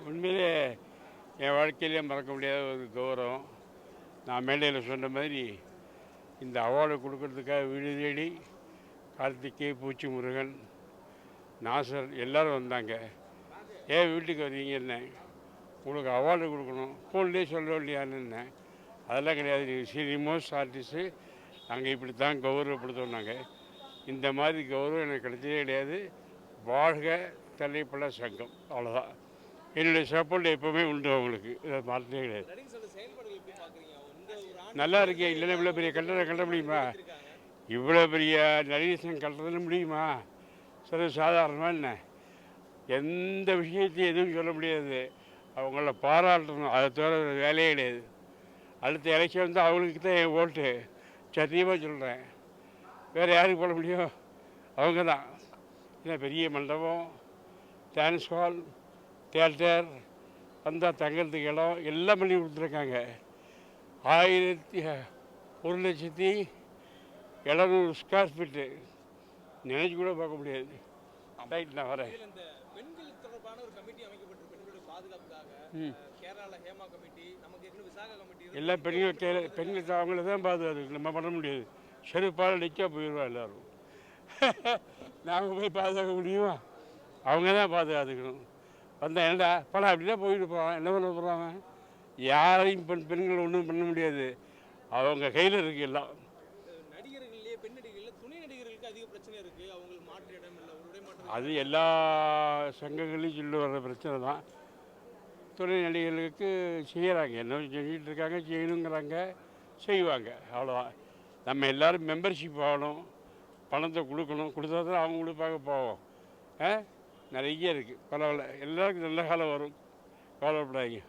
உண்மையிலே என் வாழ்க்கையிலே மறக்க முடியாத ஒரு கௌரவம். நான் மேடையில் சொன்ன மாதிரி இந்த அவார்டு கொடுக்கறதுக்காக வீடு தேடி கார்த்திகை, பூச்சி முருகன், நாசர் எல்லோரும் வந்தாங்க. ஏன் வீட்டுக்கு வர்றீங்கன்னு, உங்களுக்கு அவார்டு கொடுக்கணும், ஃபோன்லேயே சொல்ல இல்லையான்னு. அதெல்லாம் கிடையாது, நீங்கள் சீனிமோஸ்ட் ஆர்டிஸ்ட்டு, நாங்கள் இப்படி தான் கௌரவப்படுத்தோம். நாங்கள் இந்த மாதிரி கௌரவம் எனக்கு கிடைச்சதே கிடையாது. வாழ்க திரைப்பட சங்கம், அவ்வளோதான். என்னுடைய சப்போர்ட் எப்போவுமே உண்டு அவங்களுக்கு, இதை மாற்றவே கிடையாது. நல்லா இருக்கே, இல்லைன்னா இவ்வளோ பெரிய கட்டடம் கட்ட முடியுமா? இவ்வளோ பெரிய நடிகர் சங்கம் கட்டுறதுன்னு முடியுமா? சாதாரணமாக என்ன, எந்த விஷயத்தையும் எதுவும் சொல்ல முடியாது. அவங்கள பாராட்டணும், அதை தவிர வேலையே கிடையாது. அடுத்த எலெக்ஷன் வந்து அவங்களுக்கு தான் என் ஓட்டு, சத்தியமாக சொல்கிறேன். வேறு யாருக்கு போட முடியும்? அவங்க தான். ஏன்னா பெரிய மண்டபம், டான்ஸ் ஹால், தியேட்டர், வந்தால் தங்கிறதுக்கு இடம் எல்லாம் பண்ணி கொடுத்துருக்காங்க. 1,700 ஸ்கொயர் ஃபீட்டு, நினைச்சு கூட பார்க்க முடியாது. ரைட், நான் வரேன். எல்லாம் பெண்கள் அவங்கள தான் பாதுகாத்து, நம்ம பண்ண முடியாது. செருப்பால் நிற்க போயிடுவா எல்லோரும். நாங்கள் போய் பாதுகாக்க முடியுமா? அவங்க தான் பாதுகாத்துக்கணும். வந்தால் என்னடா படம் அப்படின்னா போயிட்டு போகிறான், என்ன பண்ண போகிறாங்க? யாரையும் பெண்கள் ஒன்றும் பண்ண முடியாது, அவங்க கையில் இருக்கு எல்லாம். அது எல்லா சங்கங்களையும் சொல்லி வர்ற பிரச்சனை தான். துணை நடிகர்களுக்கு செய்கிறாங்க, என்ன செஞ்சுட்டு இருக்காங்க, செய்யணுங்கிறாங்க, செய்வாங்க, அவ்வளோதான். நம்ம எல்லோரும் மெம்பர்ஷிப் ஆகணும், பணத்தை கொடுக்கணும், கொடுத்தா தான் அவங்க கொடுப்பாங்க. போவோம், நிறைய இருக்குது. பரவாயில்ல, எல்லாருக்கும் நல்ல காலம் வரும், கவலைப்படாதீங்க.